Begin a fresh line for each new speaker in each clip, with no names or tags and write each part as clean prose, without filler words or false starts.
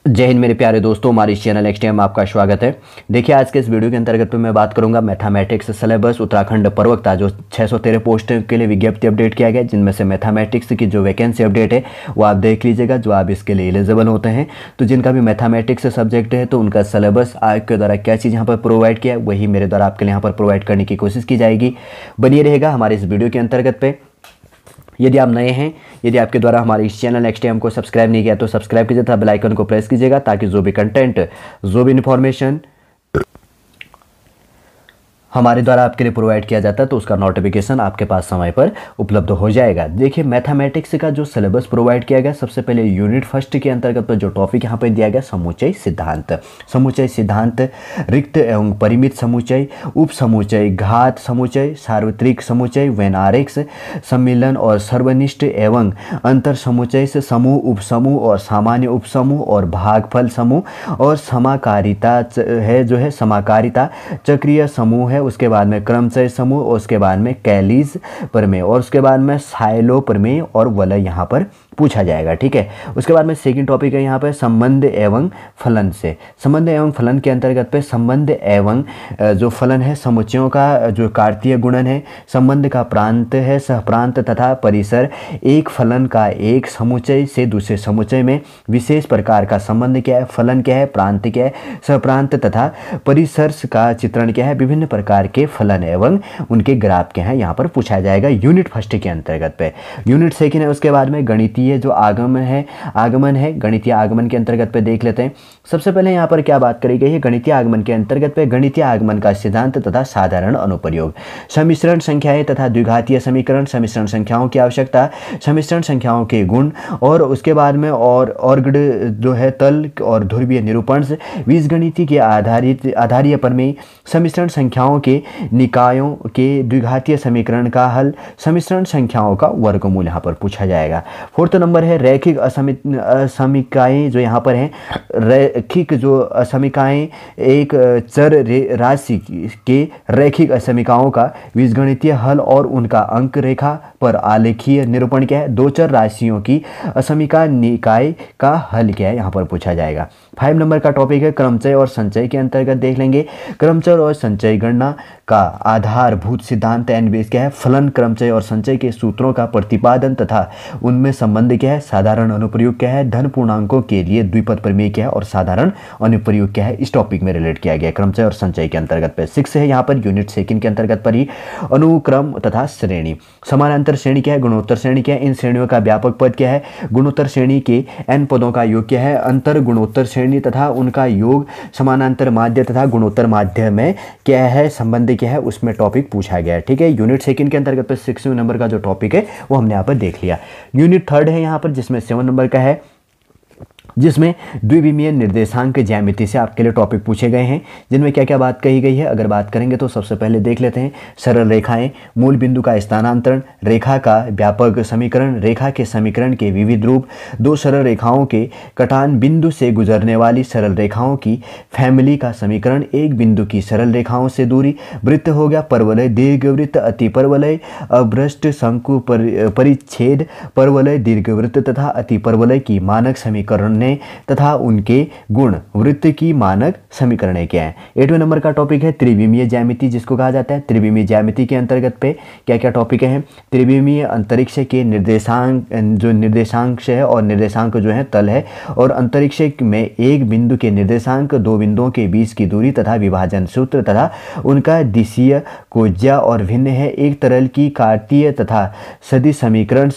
जय हिंद मेरे प्यारे दोस्तों, हमारे इस चैनल नेक्स्ट टाइम आपका स्वागत है। देखिए, आज के इस वीडियो के अंतर्गत पे मैं बात करूंगा मैथमेटिक्स सिलेबस उत्तराखंड प्रवक्ता जो 613 पोस्ट के लिए विज्ञप्ति अपडेट किया गया, जिनमें से मैथमेटिक्स की जो वैकेंसी अपडेट है वो आप देख लीजिएगा, जो आप इसके लिए एलिजिबल होते हैं। तो जिनका भी मैथमेटिक्स सब्जेक्ट है तो उनका सिलेबस आपके द्वारा क्या चीज़ यहाँ पर प्रोवाइड किया है वही मेरे द्वारा आपके लिए यहाँ पर प्रोवाइड करने की कोशिश की जाएगी। बनिए रहेगा हमारे इस वीडियो के अंतर्गत पे। यदि आप नए हैं, यदि आपके द्वारा हमारे इस चैनल नेक्स्ट टाइम को सब्सक्राइब नहीं किया तो सब्सक्राइब कीजिए तथा बेल आइकन को प्रेस कीजिएगा, ताकि जो भी कंटेंट, जो भी इन्फॉर्मेशन हमारे द्वारा आपके लिए प्रोवाइड किया जाता है तो उसका नोटिफिकेशन आपके पास समय पर उपलब्ध हो जाएगा। देखिए, मैथमेटिक्स का जो सिलेबस प्रोवाइड किया गया, सबसे पहले यूनिट फर्स्ट के अंतर्गत पर जो टॉपिक यहाँ पर दिया गया, समुच्चय सिद्धांत। समुच्चय सिद्धांत, रिक्त एवं परिमित समुच्चय, उप समुच्चय, घात समुच्चय, सार्वत्रिक समुच्चय, वैनारिक्स, सम्मिलन और सर्वनिष्ठ एवं अंतर समुच्चय से समूह, उपसमूह और सामान्य उपसमूह और भागफल समूह और समाकारिता है जो है समाकारिता, चक्रीय समूह है, उसके बाद में क्रमचय समूह और उसके बाद में कैलीज प्रमेय और उसके बाद में साइलो प्रमेय और वलय यहाँ पर पूछा जाएगा। ठीक है, उसके बाद में सेकंड टॉपिक है यहाँ पर संबंध एवं फलन से। संबंध एवं फलन के अंतर्गत पे संबंध एवं जो फलन है, समुच्चयों का जो कार्तीय गुणन है, संबंध का प्रांत है, सहप्रांत तथा परिसर, एक फलन का एक समुच्चय से दूसरे समुच्चय में विशेष प्रकार का संबंध क्या है, फलन क्या है, प्रांत क्या है, सहप्रांत तथा परिसर का चित्रण क्या है, विभिन्न प्रकार के फलन एवं उनके ग्राफ क्या है यहाँ पर पूछा जाएगा यूनिट फर्स्ट के अंतर्गत पे। यूनिट सेकंड है उसके बाद में गणितीय जो आगमन है गणितीय आगमन के अंतर्गत पे देख लेते हैं। सबसे पहले यहाँ पर क्या बात करी गई है, गणितीय आगमन के अंतर्गत पे गणितीय आगमन का सिद्धांत तथा साधारण अनुप्रयोग, सम्मिश्रण संख्याएं तथा द्विघातीय समीकरण, सम्मिश्रण संख्याओं की आवश्यकता, सम्मिश्रण संख्याओं के गुण और उसके बाद में ऑर्गड जो है तल और ध्रुवीय निरूपण, बीजगणित के आधारीय प्रमेय, सम्मिश्रण संख्याओं के निकायों के द्विघातीय समीकरण का हल, सम्मिश्रण संख्याओं का वर्गमूल यहाँ पर पूछा जाएगा। फोर्थ नंबर है रैखिक असमीकाएं, जो यहाँ पर हैं रैखिक जो असमीकाएं, एक चर राशि के रैखिक असमीकाओं का बीजगणितीय हल और उनका अंक रेखा पर आलेखीय निरूपण क्या है, दो चर राशियों की असमीका निकाय का हल क्या है यहाँ पर पूछा जाएगा। 5 नंबर का टॉपिक है क्रमचय और संचय के अंतर्गत देख लेंगे। क्रमचय और संचय गणना का आधारभूत सिद्धांत एंड बेस क्या है, फलन, क्रमचय और संचय के सूत्रों का प्रतिपादन तथा उनमें संबंध क्या है, साधारण अनुप्रयोग क्या है, धन पूर्णांकों के लिए द्विपद प्रमेय क्या है और साधारण अनुप्रयोग क्या है, इस टॉपिक में रिलेट किया गया क्रमचय और संचय के अंतर्गत पे। 6 है यहाँ पर यूनिट सेकंड के अंतर्गत पर ही अनुक्रम तथा श्रेणी, समानांतर श्रेणी क्या है, गुणोत्तर श्रेणी क्या है, इन श्रेणियों का व्यापक पद क्या है, गुणोत्तर श्रेणी के n पदों का योग क्या है, अंतर गुणोत्तर श्रेणी तथा उनका योग, समानांतर माध्य तथा गुणोत्तर माध्य में क्या है, संबंध क्या है, उसमें टॉपिक पूछा गया है। ठीक है, यूनिट सेकंड के अंतर्गत पे 6 नंबर का जो टॉपिक है वो हमने यहाँ पर देख लिया। यूनिट थर्ड है यहाँ पर जिसमें 7 नंबर का है, जिसमें द्विविमीय निर्देशांक ज्यामिति से आपके लिए टॉपिक पूछे गए हैं, जिनमें क्या क्या बात कही गई है। अगर बात करेंगे तो सबसे पहले देख लेते हैं सरल रेखाएं, मूल बिंदु का स्थानांतरण, रेखा का व्यापक समीकरण, रेखा के समीकरण के विविध रूप, दो सरल रेखाओं के कटान बिंदु से गुजरने वाली सरल रेखाओं की फैमिली का समीकरण, एक बिंदु की सरल रेखाओं से दूरी, वृत्त हो गया, परवलय, दीर्घवृत्त, अतिपरवलय, अभ्रष्ट, शंकु, परिच्छेद, परवलय, दीर्घवृत्त तथा अतिपरवलय की मानक समीकरण तथा उनके गुण, वृत्त की मानक समीकरण क्या है। 8वें नंबर का टॉपिक है त्रिविमीय ज्यामिति, जिसको कहा जाता है त्रिविमीय ज्यामिति के अंतर्गत पे क्या क्या टॉपिक हैं, त्रिविमीय अंतरिक्ष के निर्देशांक, जो निर्देशांक है और निर्देशांक जो है तल है, और अंतरिक्ष में एक बिंदु के निर्देशांक, दो बिंदुओं के बीच की दूरी तथा विभाजन सूत्र तथा उनका दिशीय कोज्या और भिन्न है, एक तरल की कार्तीय तथा सदिश समीकरण,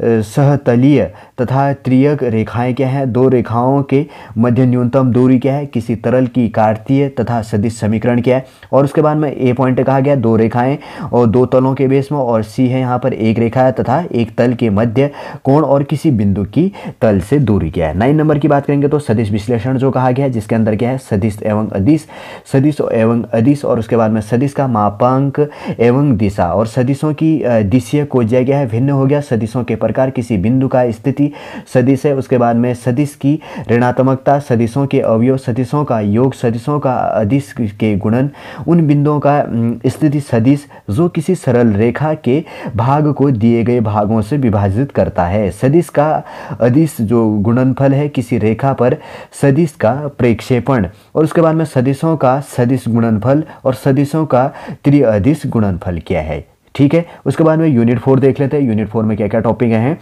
सहतलीय तथा त्रियक रेखाएं क्या है, दो रेखाओं के मध्य न्यूनतम दूरी क्या है, किसी तरल की कार्तीय तथा सदिश समीकरण क्या है। और उसके बाद में ए पॉइंट कहा गया दो रेखाएं और दो तलों के बेस में, और सी है यहाँ पर एक रेखा है तथा एक तल के मध्य कोण और किसी बिंदु की तल से दूरी क्या है। 9 नंबर की बात करेंगे तो सदिश विश्लेषण जो कहा गया है, जिसके अंदर क्या है सदिश एवं अदिश, सदिश एवं अदिश, और उसके बाद में सदिश का मापांक एवं दिशा, और सदिशों की दिशीय कोज्या क्या है, भिन्न हो गया, सदिशों के प्रकार, किसी बिंदु का स्थिति सदिश है, उसके बाद में सदिश की ऋणात्मकता, सदिशों के अवयव, सदिशों का योग, सदिशों का अदिश के गुणन, उन बिंदुओं का स्थिति सदिश जो किसी सरल रेखा के भाग को दिए गए भागों से विभाजित करता है। सदिश का अदिश जो गुणनफल है किसी रेखा पर सदिश का प्रक्षेपण, और उसके बाद में सदिशों का सदिश गुणनफल और सदिशों का त्रिअदिश गुणनफल क्या है। ठीक है, उसके बाद में यूनिट 4 देख लेते हैं। यूनिट 4 में क्या क्या टॉपिक हैं,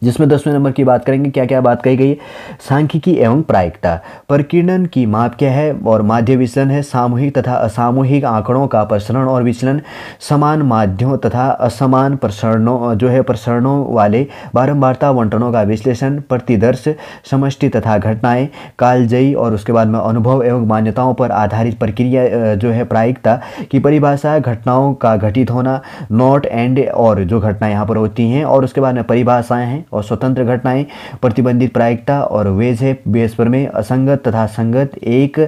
जिसमें 10वें नंबर की बात करेंगे। क्या क्या बात कही गई है, सांख्यिकी एवं प्रायिकता, प्रकीर्णन की माप क्या है और माध्य विचलन है, सामूहिक तथा असामूहिक आंकड़ों का प्रसरण और विचलन, समान माध्यों तथा असमान प्रसरणों जो है प्रसरणों वाले बारंबारता आवंटनों का विश्लेषण, प्रतिदर्श, समष्टि तथा घटनाएं, कालजयी और उसके बाद में अनुभव एवं मान्यताओं पर आधारित प्रक्रिया जो है प्रायिकता की परिभाषा, घटनाओं का घटित होना, नॉट एंड और जो घटनाएं यहाँ पर होती हैं, और उसके बाद में परिभाषाएं हैं और स्वतंत्र घटनाएं, प्रतिबंधित प्रायिकता और वेज है बेस पर में, असंगत तथा संगत, एक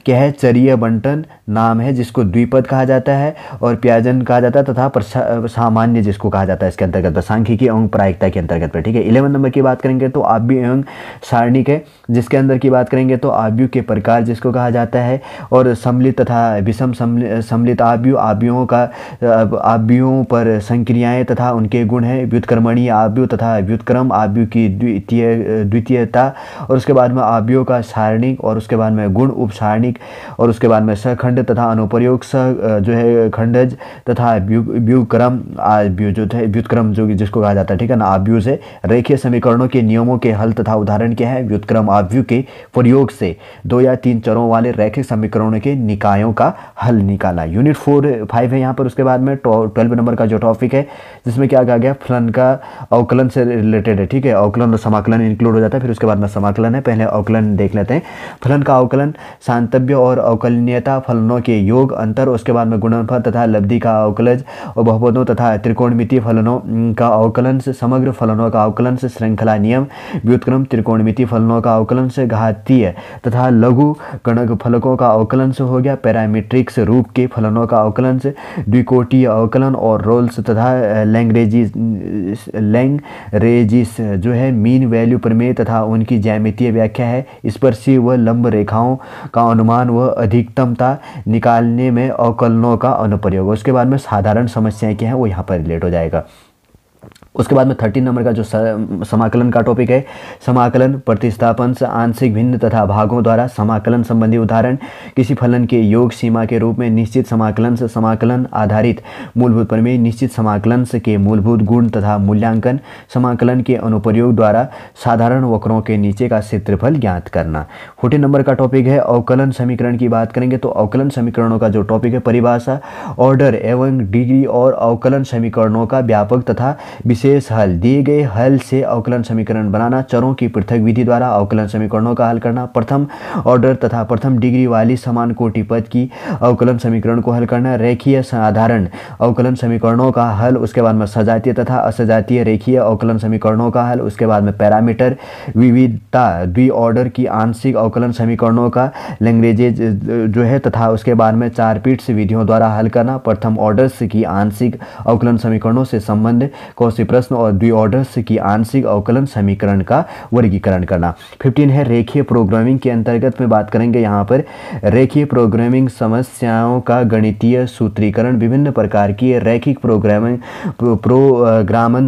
क्या है चरीय बंटन नाम है जिसको द्विपद कहा जाता है और प्याजन कहा जाता है, तथा सामान्य जिसको कहा जाता है इसके अंतर्गत सांख्यिकी एवं प्रायिकता के अंतर्गत पर। ठीक है, 11 नंबर की बात करेंगे तो आव्यूह एवं सारणिक है, जिसके अंदर की बात करेंगे तो आव्यूह के प्रकार जिसको कहा जाता है, और सम्मिलित तथा विषम सम्मिलित आव्यूह, आव्यूहों का आव्यूहों पर संक्रियाएं तथा उनके गुण है, व्युत्क्रमणीय आव्यूह तथा व्युत्क्रम आव्यूह की द्वितीयता, और उसके बाद में आव्यूह का सारणिक, और उसके बाद में गुण उप सारणिक, और उसके बाद में सखंड तथा अनुप्रयोग जो है खंडज तथा व्युक्रम आव्यूह जो है व्युत्क्रम जो जिसको कहा जाता है। ठीक है ना, आव्यूह से रेखीय समीकरणों के नियमों के हल तथा उदाहरण क्या है, व्युत्क्रम आव्यूह के प्रयोग से 2 या 3 चरों वाले रैखिक समीकरणों के निकायों का हल निकाला। यूनिट 4-5 है यहाँ पर। उसके बाद में 12 नंबर का जो टॉपिक है जिसमें क्या कहा गया, फलन का अवकलन से रिलेटेड है। ठीक है, अवकलन और समाकलन इंक्लूड हो जाता है, फिर उसके बाद में समाकलन है। पहले अवकलन देख लेते हैं। फलन का अवकलन, शांतव्य और अवकलनीयता, फलनों के योग अंतर, उसके बाद में गुणनफल तथा लब्धि का अवकलज और बहुपदों तथा त्रिकोणमितीय फलनों का अवकलन से, समग्र फलनों का अवकलन से, श्रृंखला नियम, व्युत्क्रम त्रिकोणमितीय फलनों का अवकलन से, घातीय तथा लघु गणक फलकों का अवकलन से हो गया, पैरामीट्रिक्स रूप के फलनों का अवकलन से, द्विकोटीय अवकलन और रोल्स तथा लैंगरेजिस जो है मीन वैल्यू प्रमेय तथा उनकी ज्यामितीय व्याख्या है, स्पर्शी व लंब रेखाओं का अनुमान व अधिकतमता निकालने में अवकलनों का अनुप्रयोग। उसके बाद में साधारण समस्याएं क्या है वो यहाँ पर रिलेट हो जाएगा। उसके बाद में 13 नंबर का जो समाकलन का टॉपिक है, समाकलन, प्रतिस्थापन से आंशिक भिन्न तथा भागों द्वारा समाकलन संबंधी उदाहरण, किसी फलन के योग सीमा के रूप में निश्चित समाकलन से समाकलन आधारित मूलभूत प्रमेय, निश्चित समाकलन से के मूलभूत गुण तथा मूल्यांकन, समाकलन के अनुप्रयोग द्वारा साधारण वक्रों के नीचे का क्षेत्रफल ज्ञात करना। 14 नंबर का टॉपिक है अवकलन समीकरण की बात करेंगे तो अवकलन समीकरणों का जो टॉपिक है, परिभाषा, ऑर्डर एवं डिग्री और अवकलन समीकरणों का व्यापक तथा विशेष हल, दिए गए हल से अवकलन समीकरण बनाना, चरों की पृथक विधि द्वारा अवकलन समीकरणों का हल करना, प्रथम ऑर्डर तथा प्रथम डिग्री वाली समान कोटि पद की अवकलन समीकरण को हल करना, रेखीय साधारण अवकलन समीकरणों का हल, उसके बाद में सजातीय तथा असजातीय रेखीय अवकलन समीकरणों का हल, उसके बाद में पैरामीटर विविधता द्वि ऑर्डर की आंशिक अवकलन समीकरणों का लैंग्रेजेज जो है तथा उसके बाद में 4 पीट्स विधियों द्वारा हल करना, प्रथम ऑर्डर्स की आंशिक अवकलन समीकरणों से संबंध, कौशी प्रश्न और द्विऑर्डर्स की आंशिक अवकलन समीकरण का वर्गीकरण करना। 15 है रेखीय प्रोग्रामिंग के अंतर्गत में बात करेंगे यहाँ पर रेखीय प्रोग्रामिंग समस्याओं का गणितीय सूत्रीकरण, विभिन्न प्रकार की रैखिक प्रोग्रामन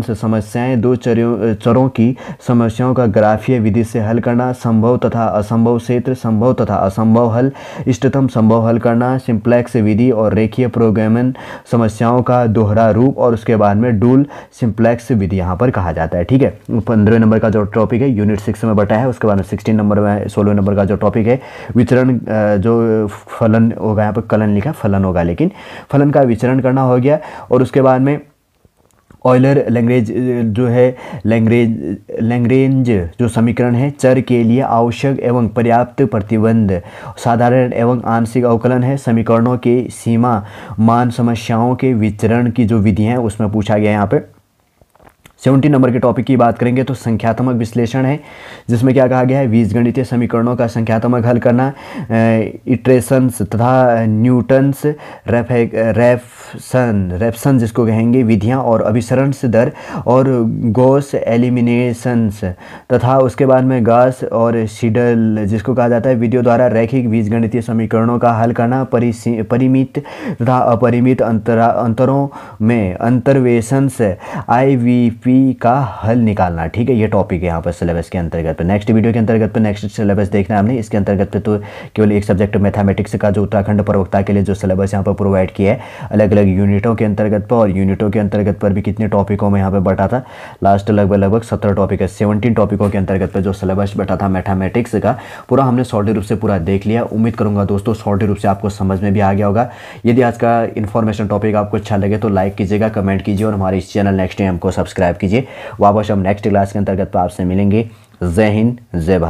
समस्याएं, 2 चरों की समस्याओं का ग्राफीय विधि से हल करना, संभव तथा असंभव क्षेत्र, संभव तथा असंभव हल, इष्टतम संभव हल करना, सिंप्लेक्स विधि और रेखीय प्रोग्रामन समस्याओं का दोहरा रूप, और उसके बाद में डूल सिंप्लेक्स विधि यहाँ पर कहा जाता है। ठीक है, 15 नंबर का जो टॉपिक है यूनिट 6 में बटा है। उसके बाद में 16 नंबर में 16 नंबर का जो टॉपिक है विचरण, जो फलन होगा यहाँ पर कलन लिखा फलन होगा, लेकिन फलन का विचरण करना हो गया। और उसके बाद में ऑयलर लैंग्रेज जो है लैंग्रेंज जो समीकरण है, चर के लिए आवश्यक एवं पर्याप्त प्रतिबंध, साधारण एवं आंशिक अवकलन है, समीकरणों के सीमा मान समस्याओं के विचरण की जो विधि है उसमें पूछा गया यहाँ पे। 17 नंबर के टॉपिक की बात करेंगे तो संख्यात्मक विश्लेषण है, जिसमें क्या कहा गया है, बीजगणितीय समीकरणों का संख्यात्मक हल करना, इटरेशंस तथा न्यूटन्स रेफसन जिसको कहेंगे विधियां, और अभिसरण दर और गॉस एलिमिनेशंस, तथा उसके बाद में गॉस और सीडल जिसको कहा जाता है विधियों द्वारा रैखिक बीजगणितीय समीकरणों का हल करना, परिमित तथा अपरिमित अंतरों में अंतर्वेशंस IVP का हल निकालना। ठीक है, ये टॉपिक है यहाँ पर सिलेबस के अंतर्गत पे। नेक्स्ट वीडियो के अंतर्गत पे नेक्स्ट सिलेबस देखना है हमने। इसके अंतर्गत पे तो केवल एक सब्जेक्ट मैथमेटिक्स का जो उत्तराखंड प्रवक्ता के लिए जो सिलेबस यहाँ पर प्रोवाइड किया है अलग अलग यूनिटों के अंतर्गत पर, और यूनिटों के अंतर्गत पर भी कितने टॉपिकों में यहाँ पे बैठा था, लास्ट लगभग 17 टॉपिक है, 17 टॉपिकों के अंतर्गत पर जो सिलेबस बैठा था मैथमेटिक्स का पूरा हमने शॉर्ट रूप से पूरा देख लिया। उम्मीद करूँगा दोस्तों शॉर्ट रूप से आपको समझ में भी आ गया होगा। यदि आज का इन्फॉर्मेशन टॉपिक आपको अच्छा लगे तो लाइक कीजिएगा, कमेंट कीजिए और हमारे इस चैनल नेक्स्ट टाइम को सब्सक्राइब कीजिए। वापस हम नेक्स्ट क्लास के अंतर्गत आपसे मिलेंगे। जय हिंद, जय भारत।